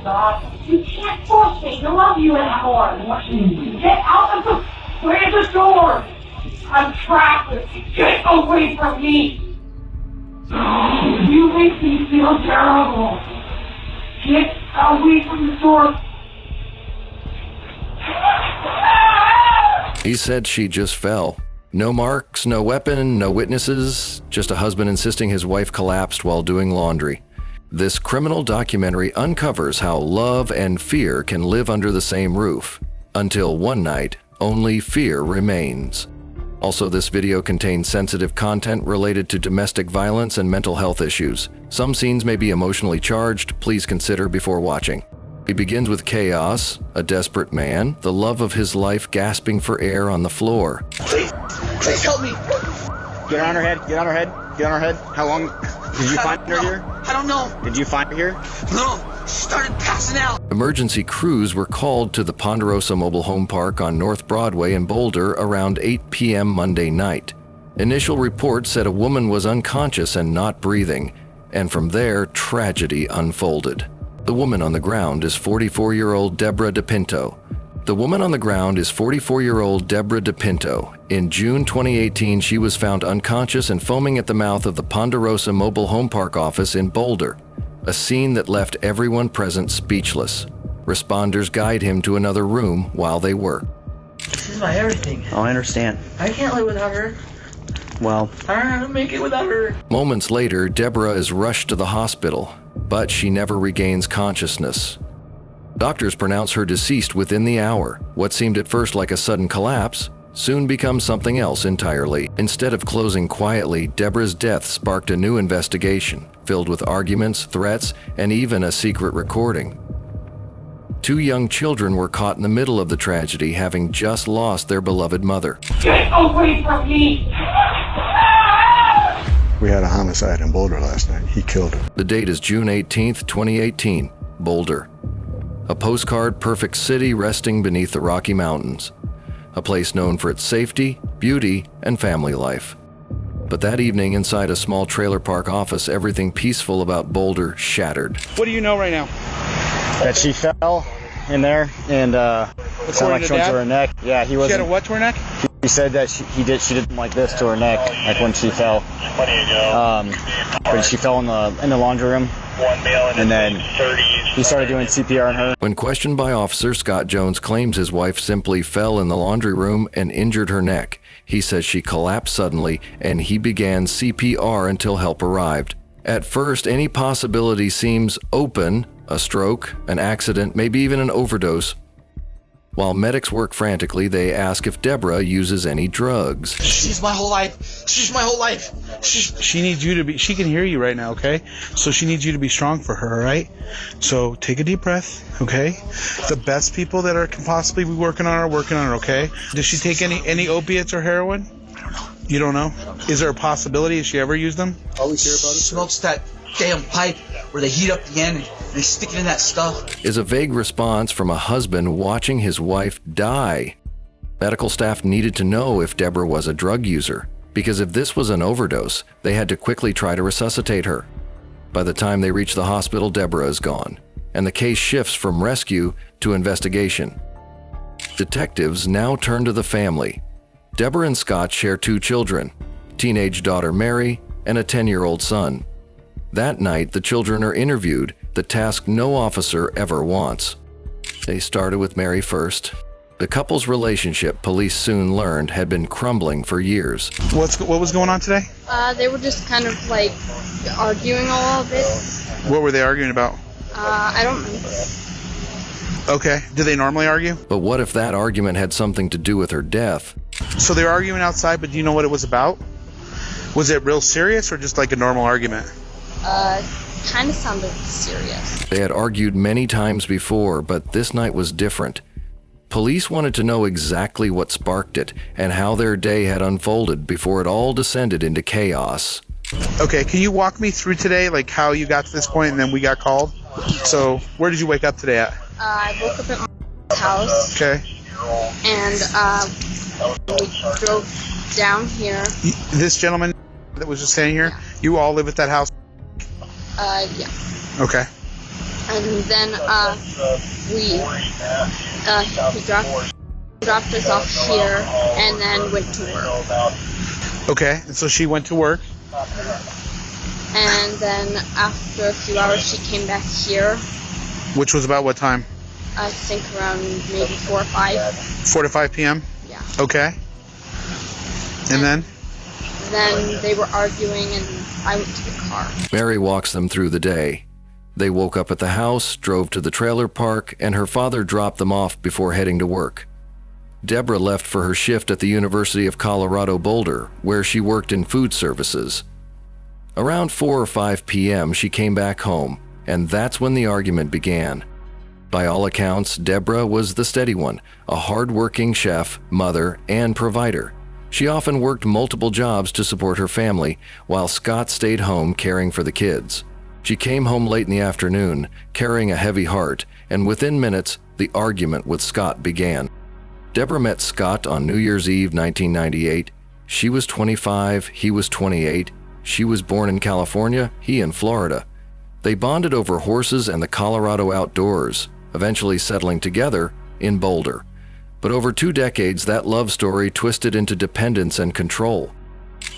Stop. You can't force me to love you anymore. Get out of the way of the door. I'm trapped. Get away from me. You make me feel terrible. Get away from the door. He said she just fell. No marks, no weapon, no witnesses, just a husband insisting his wife collapsed while doing laundry. This criminal documentary uncovers how love and fear can live under the same roof. Until one night, only fear remains. Also, this video contains sensitive content related to domestic violence and mental health issues. Some scenes may be emotionally charged. Please consider before watching. He begins with chaos, a desperate man, the love of his life gasping for air on the floor. Please help me. Get on her head, get on her head, get on her head. How long did you find her here? I don't know. Did you find her here? No, she started passing out. Emergency crews were called to the Ponderosa Mobile Home Park on North Broadway in Boulder around 8 p.m. Monday night. Initial reports said a woman was unconscious and not breathing, and from there, tragedy unfolded. The woman on the ground is 44-year-old Deborah DePinto. The woman on the ground is 44-year-old Deborah DePinto. In June 2018, she was found unconscious and foaming at the mouth of the Ponderosa Mobile Home Park office in Boulder, a scene that left everyone present speechless. Responders guide him to another room while they work. This is my everything. Oh, I understand. I can't live without her. Well, I don't make it without her. Moments later, Deborah is rushed to the hospital, but she never regains consciousness. Doctors pronounce her deceased within the hour. What seemed at first like a sudden collapse soon becomes something else entirely. Instead of closing quietly, Deborah's death sparked a new investigation, filled with arguments, threats, and even a secret recording. 2 young children were caught in the middle of the tragedy, having just lost their beloved mother. Get away from me. We had a homicide in Boulder last night. He killed her. The date is June 18th, 2018, Boulder. A postcard-perfect city resting beneath the Rocky Mountains. A place known for its safety, beauty, and family life. But that evening, inside a small trailer park office, everything peaceful about Boulder shattered. What do you know right now? that she fell in there and sounded like she went to her neck. Yeah, he wasn't. She had a what to her neck? He said that she did something like this to her neck, like when she fell. When she fell in the laundry room, and then he started doing CPR on her. When questioned by officers, Scott Jones claims his wife simply fell in the laundry room and injured her neck. He says she collapsed suddenly, and he began CPR until help arrived. At first, any possibility seems open: a stroke, an accident, maybe even an overdose. While medics work frantically, they ask if Deborah uses any drugs. She's my whole life. She's my whole life. She needs you to be, she can hear you right now, okay? So she needs you to be strong for her, all right? So take a deep breath, okay? The best people that can possibly be working on her, okay? Does she take any opiates or heroin? I don't know. You don't know? Is there a possibility? Has she ever used them? All we hear about it. Smokes that damn pipe where they heat up the end and they stick it in that stuff. Is a vague response from a husband watching his wife die. Medical staff needed to know if Deborah was a drug user, because if this was an overdose, they had to quickly try to resuscitate her. By the time they reach the hospital, Deborah is gone, and the case shifts from rescue to investigation. Detectives now turn to the family. Deborah and Scott share 2 children, teenage daughter Mary and a 10-year-old son. That night, the children are interviewed, the task no officer ever wants. They started with Mary first. The couple's relationship, police soon learned, had been crumbling for years. What was going on today? They were just kind of like arguing a little bit. What were they arguing about? I don't know. Okay. Do they normally argue? But what if that argument had something to do with her death? So they were arguing outside, but do you know what it was about? Was it real serious or just like a normal argument? Kind of sounded serious. They had argued many times before, but this night was different. Police wanted to know exactly what sparked it and how their day had unfolded before it all descended into chaos. Okay, can you walk me through today, like how you got to this point and then we got called? So, where did you wake up today at? I woke up at my house. Okay. And we drove down here. This gentleman that was just staying here, you all live at that house? Yeah. Okay. And then he dropped us off here and then went to work. Okay, and so she went to work. And then after a few hours, she came back here. Which was about what time? I think around maybe 4 or 5. 4 to 5 p.m.? Yeah. Okay. And then? Then they were arguing and I went to the car. Mary walks them through the day. They woke up at the house, drove to the trailer park, and her father dropped them off before heading to work. Deborah left for her shift at the University of Colorado Boulder, where she worked in food services. Around 4 or 5 p.m., she came back home, and that's when the argument began. By all accounts, Deborah was the steady one, a hard-working chef, mother, and provider. She often worked multiple jobs to support her family, while Scott stayed home caring for the kids. She came home late in the afternoon, carrying a heavy heart, and within minutes, the argument with Scott began. Deborah met Scott on New Year's Eve 1998. She was 25, he was 28. She was born in California, he in Florida. They bonded over horses and the Colorado outdoors, eventually settling together in Boulder. But over 2 decades, that love story twisted into dependence and control.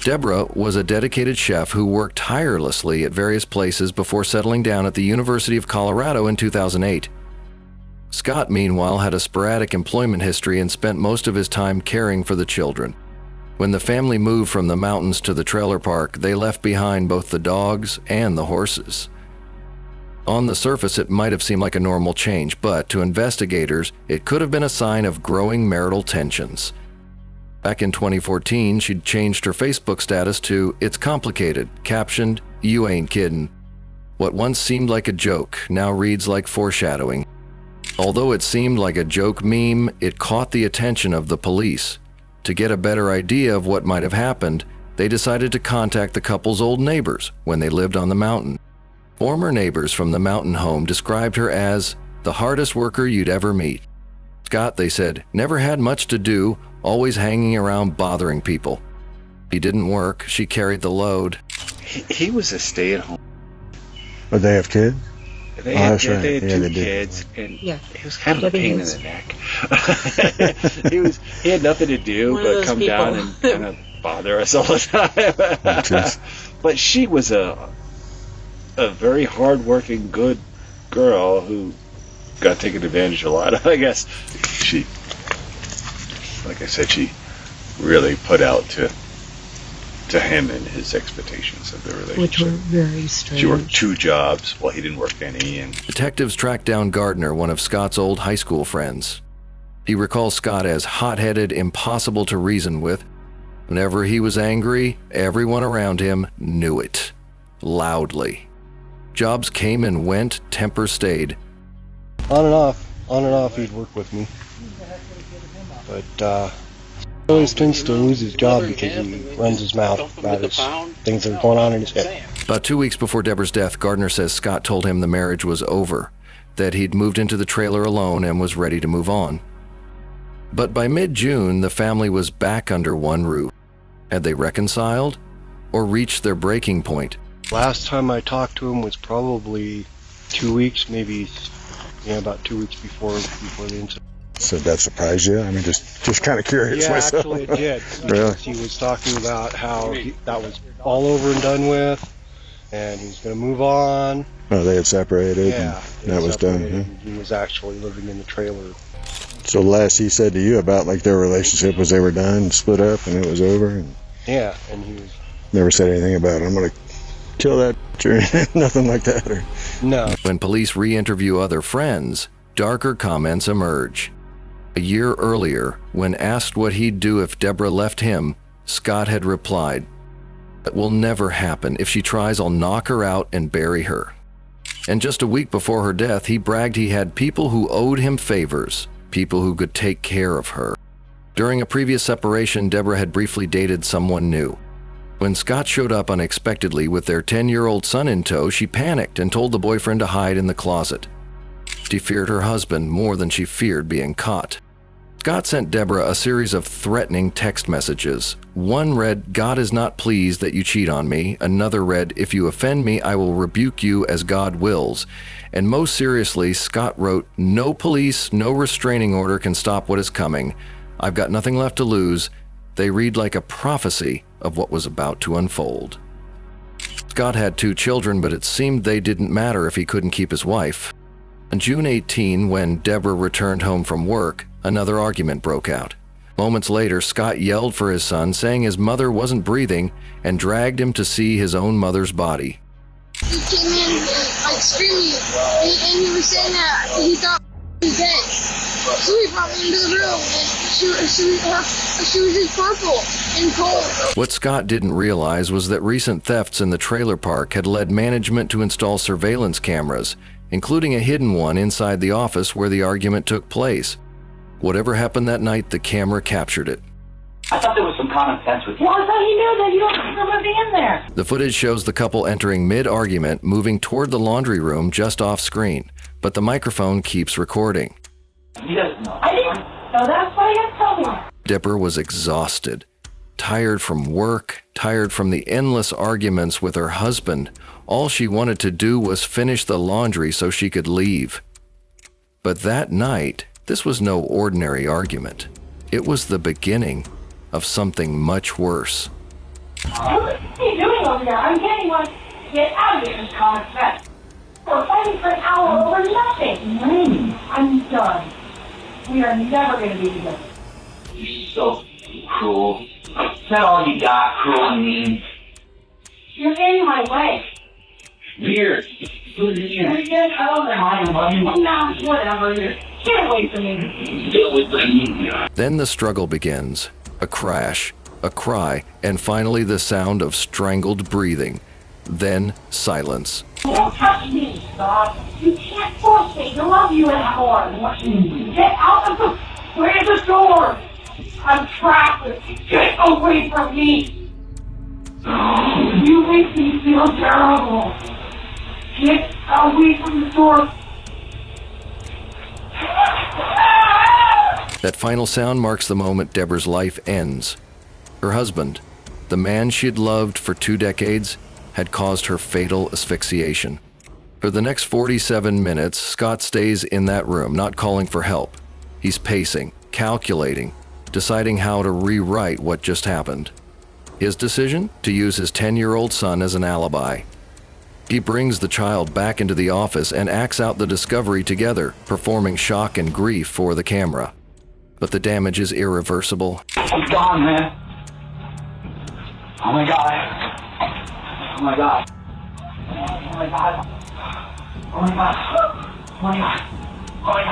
Deborah was a dedicated chef who worked tirelessly at various places before settling down at the University of Colorado in 2008. Scott, meanwhile, had a sporadic employment history and spent most of his time caring for the children. When the family moved from the mountains to the trailer park, they left behind both the dogs and the horses. On the surface, it might have seemed like a normal change, but to investigators, it could have been a sign of growing marital tensions. Back in 2014, she'd changed her Facebook status to "It's complicated," captioned, "You ain't kiddin'." What once seemed like a joke now reads like foreshadowing. Although it seemed like a joke meme, it caught the attention of the police. To get a better idea of what might have happened, they decided to contact the couple's old neighbors when they lived on the mountain. Former neighbors from the mountain home described her as the hardest worker you'd ever meet. Scott, they said, never had much to do, always hanging around bothering people. He didn't work, she carried the load. He was a stay-at-home. But they have kids? They had 2 they kids, and he was kind of a pain in the neck. he had nothing to do but come down and kind of bother us all the time. But she was a very hard-working, good girl who got taken advantage of a lot of, I guess. She, like I said, she really put out to him and his expectations of the relationship. Which were very strange. She worked 2 jobs while he didn't work any. And Detectives tracked down Gardner, one of Scott's old high school friends. He recalls Scott as hot-headed, impossible to reason with. Whenever he was angry, everyone around him knew it. Loudly. Jobs came and went, temper stayed. On and off, he'd work with me. But, he always tends to lose his job because he runs his mouth about things that are going on in his head. About 2 weeks before Deborah's death, Gardner says Scott told him the marriage was over, that he'd moved into the trailer alone and was ready to move on. But by mid-June, the family was back under one roof. Had they reconciled or reached their breaking point? Last time I talked to him was probably 2 weeks, maybe, about 2 weeks before the incident. So that surprised you? I mean, just kind of curious myself. Yeah, actually it did. Really? He was talking about how that was all over and done with, and he was going to move on. Oh, they had separated, Yeah, and that was done. Huh? He was actually living in the trailer. So the last he said to you about like their relationship was they were done, split up, and it was over. And Yeah, and he was... never said anything about I'm going to kill that or nothing like that. Or No. When police re-interview other friends, darker comments emerge. A year earlier, when asked what he'd do if Deborah left him, Scott had replied, "That will never happen. If she tries, I'll knock her out and bury her." And just a week before her death, he bragged he had people who owed him favors, people who could take care of her. During a previous separation, Deborah had briefly dated someone new. When Scott showed up unexpectedly with their 10-year-old son in tow, she panicked and told the boyfriend to hide in the closet. She feared her husband more than she feared being caught. Scott sent Deborah a series of threatening text messages. One read, "God is not pleased that you cheat on me." Another read, "If you offend me, I will rebuke you as God wills." And most seriously, Scott wrote, "No police, no restraining order can stop what is coming. I've got nothing left to lose." They read like a prophecy of what was about to unfold. Scott had 2 children, but it seemed they didn't matter if he couldn't keep his wife. On June 18, when Deborah returned home from work, another argument broke out. Moments later, Scott yelled for his son, saying his mother wasn't breathing, and dragged him to see his own mother's body. He came in like screaming, and he was saying that he thought he was dead. So he brought me into the room, and she was just purple and cold. What Scott didn't realize was that recent thefts in the trailer park had led management to install surveillance cameras, including a hidden one inside the office where the argument took place. Whatever happened that night, the camera captured it. I thought there was some common sense with you. Well, I thought you knew that you don't have somebody in there. The footage shows the couple entering mid-argument, moving toward the laundry room just off screen, but the microphone keeps recording. He doesn't know. I didn't know. That's what I got to tell me. Deborah was exhausted, tired from work, tired from the endless arguments with her husband. All she wanted to do was finish the laundry so she could leave. But that night, this was no ordinary argument. It was the beginning of something much worse. What are you doing over there? I'm getting one. Get out of here, this common sense. We're fighting for an hour over nothing. I'm done. We are never going to be together. You're so cruel. Is that all you got, cruel and mean? You're getting my way. Weird. We're getting out of my Nah, whatever. Get away from me. Get away from me. Then the struggle begins. A crash, a cry, and finally the sound of strangled breathing. Then silence. Don't touch me, Scott. You can't force me to love you anymore. Get out of the... Where's the door? I'm trapped. Get away from me. You make me feel terrible. Get away from the door. That final sound marks the moment Deborah's life ends. Her husband, the man she'd loved for 2 decades, had caused her fatal asphyxiation. For the next 47 minutes, Scott stays in that room, not calling for help. He's pacing, calculating, deciding how to rewrite what just happened. His decision? To use his 10-year-old son as an alibi. He brings the child back into the office and acts out the discovery together, performing shock and grief for the camera. But the damage is irreversible. I'm gone, man. Oh my God. Oh my God. Oh my God. Oh my God. Oh my God. Oh my God. Oh my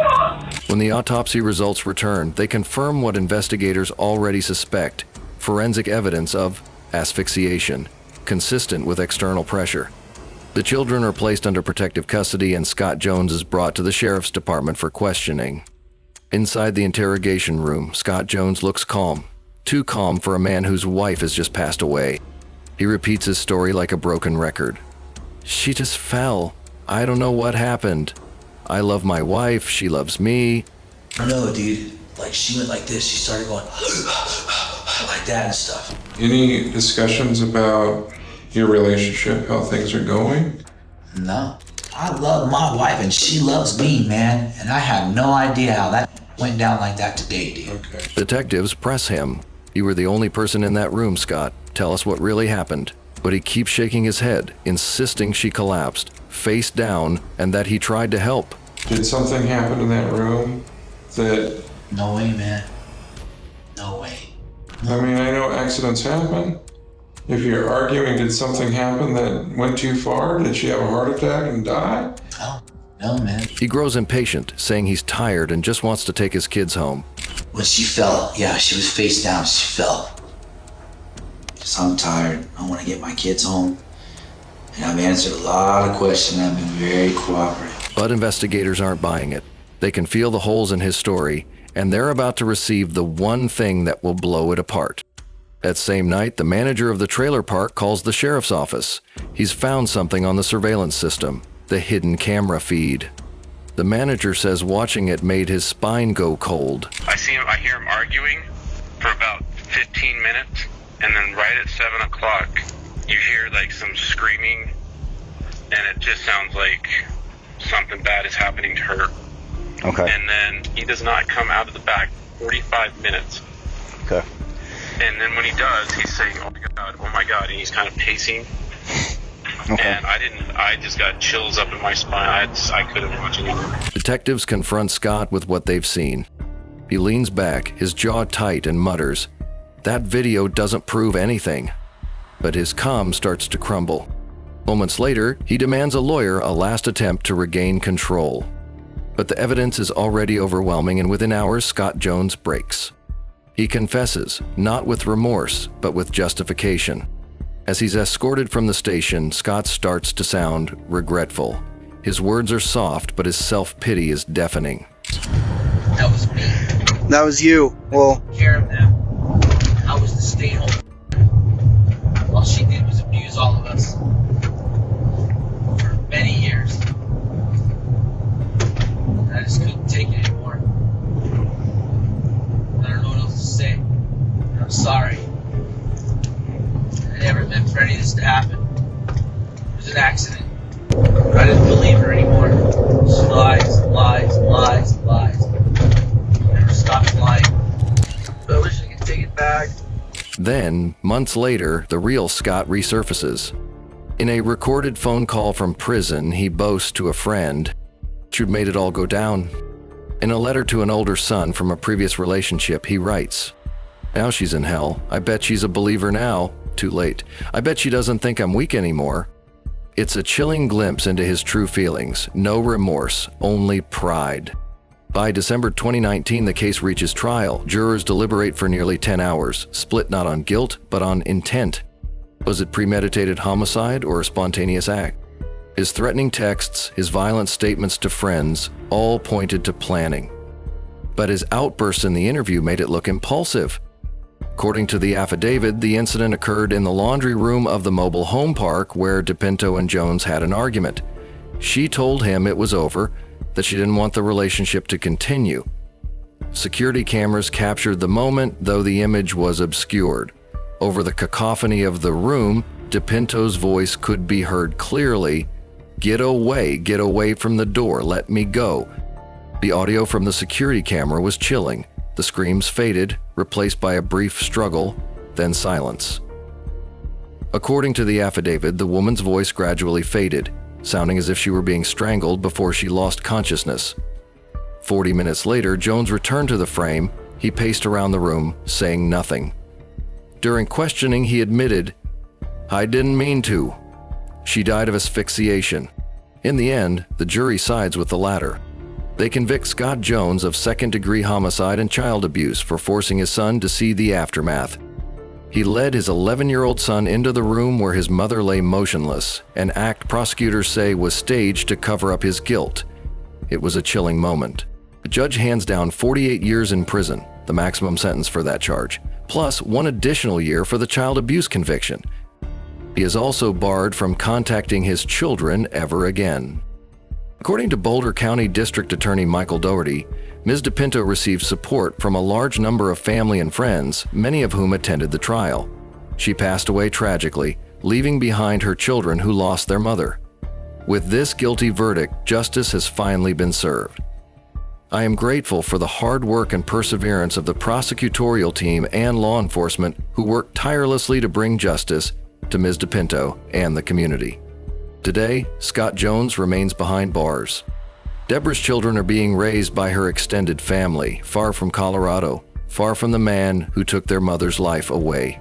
God. When the autopsy results return, they confirm what investigators already suspect: forensic evidence of asphyxiation, consistent with external pressure. The children are placed under protective custody, and Scott Jones is brought to the sheriff's department for questioning. Inside the interrogation room, Scott Jones looks calm. Too calm for a man whose wife has just passed away. He repeats his story like a broken record. "She just fell. I don't know what happened. I love my wife. She loves me." No, dude. Like, she went like this. She started going like that and stuff. Any discussions about your relationship, how things are going? No. I love my wife and she loves me, man. And I have no idea how that went down like that today, dude. Okay. Detectives press him. "You were the only person in that room, Scott. Tell us what really happened." But he keeps shaking his head, insisting she collapsed, face down, and that he tried to help. Did something happen in that room that... No way, man. No way. I mean, I know accidents happen. If you're arguing, did something happen that went too far? Did she have a heart attack and die? No, man. He grows impatient, saying he's tired and just wants to take his kids home. When she fell, yeah, she was face down. She fell. So I'm tired. I want to get my kids home. And I've answered a lot of questions. I've been very cooperative. But investigators aren't buying it. They can feel the holes in his story, and they're about to receive the one thing that will blow it apart. That same night, the manager of the trailer park calls the sheriff's office. He's found something on the surveillance system, the hidden camera feed. The manager says watching it made his spine go cold. I hear him arguing for about 15 minutes, and then right at 7 o'clock, you hear like some screaming, and it just sounds like something bad is happening to her. Okay. And then he does not come out of the back 45 minutes. Okay. And then when he does, he's saying, oh my God, and he's kind of pacing. Okay. And I just got chills up in my spine. I couldn't watch anymore. Detectives confront Scott with what they've seen. He leans back, his jaw tight, and mutters, "That video doesn't prove anything." But his calm starts to crumble. Moments later, he demands a lawyer a last attempt to regain control. But the evidence is already overwhelming, and within hours, Scott Jones breaks. He confesses, not with remorse, but with justification. As he's escorted from the station, Scott starts to sound regretful. His words are soft, but his self-pity is deafening. That was me. That was you. Well, Care of them. I was the stay-home. All she did was abuse all of us. For many years. And I just couldn't take it anymore. I don't know what else to say. I'm sorry. I never meant for any of this to happen. It was an accident. I didn't believe her anymore. She lies, lies, lies, lies. Never stopped lying. But I wish I could take it back. Then, months later, the real Scott resurfaces. In a recorded phone call from prison, he boasts to a friend who'd made it all go down. In a letter to an older son from a previous relationship, he writes, "Now she's in hell. I bet she's a believer now. Too late. I bet she doesn't think I'm weak anymore." It's a chilling glimpse into his true feelings. No remorse, only pride. By December 2019, the case reaches trial. Jurors deliberate for nearly 10 hours, split not on guilt, but on intent. Was it premeditated homicide or a spontaneous act? His threatening texts, his violent statements to friends, all pointed to planning. But his outbursts in the interview made it look impulsive. According to the affidavit, the incident occurred in the laundry room of the mobile home park where DePinto and Jones had an argument. She told him it was over, that she didn't want the relationship to continue. Security cameras captured the moment, though the image was obscured. Over the cacophony of the room, DePinto's voice could be heard clearly, get away from the door, let me go." The audio from the security camera was chilling. The screams faded, replaced by a brief struggle, then silence. According to the affidavit, the woman's voice gradually faded, sounding as if she were being strangled before she lost consciousness. 40 minutes later, Jones returned to the frame. He paced around the room, saying nothing. During questioning, he admitted, "I didn't mean to. She died of asphyxiation." In the end, the jury sides with the latter. They convict Scott Jones of second-degree homicide and child abuse for forcing his son to see the aftermath. He led his 11-year-old son into the room where his mother lay motionless, an act prosecutors say was staged to cover up his guilt. It was a chilling moment. The judge hands down 48 years in prison, the maximum sentence for that charge, plus 1 additional year for the child abuse conviction. He is also barred from contacting his children ever again. According to Boulder County District Attorney Michael Doherty, Ms. DePinto received support from a large number of family and friends, many of whom attended the trial. She passed away tragically, leaving behind her children who lost their mother. With this guilty verdict, justice has finally been served. I am grateful for the hard work and perseverance of the prosecutorial team and law enforcement who worked tirelessly to bring justice to Ms. DePinto and the community. Today, Scott Jones remains behind bars. Deborah's children are being raised by her extended family, far from Colorado, far from the man who took their mother's life away.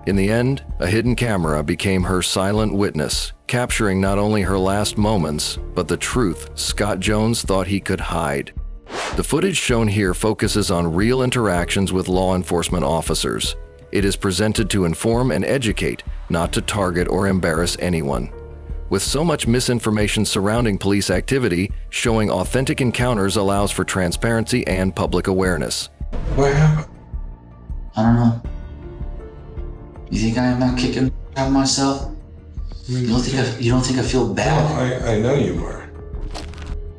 In the end, a hidden camera became her silent witness, capturing not only her last moments, but the truth Scott Jones thought he could hide. The footage shown here focuses on real interactions with law enforcement officers. It is presented to inform and educate, not to target or embarrass anyone. With so much misinformation surrounding police activity, showing authentic encounters allows for transparency and public awareness. What happened? I don't know. You think I am not kicking out of myself? You don't think I feel bad? Well, I know you were.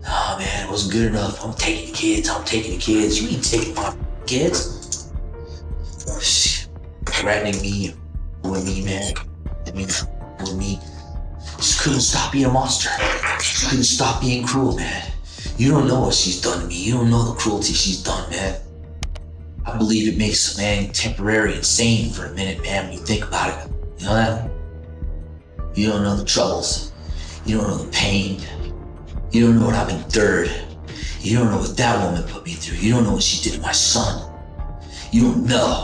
Oh man, it wasn't good enough. I'm taking the kids. You ain't taking my kids. Threatening me, with me, man. With me. Just couldn't stop being a monster. Just couldn't stop being cruel, man. You don't know what she's done to me. You don't know the cruelty she's done, man. I believe it makes a man temporarily insane for a minute, man, when you think about it. You know that? You don't know the troubles. You don't know the pain. You don't know what I've endured. You don't know what that woman put me through. You don't know what she did to my son. You don't know.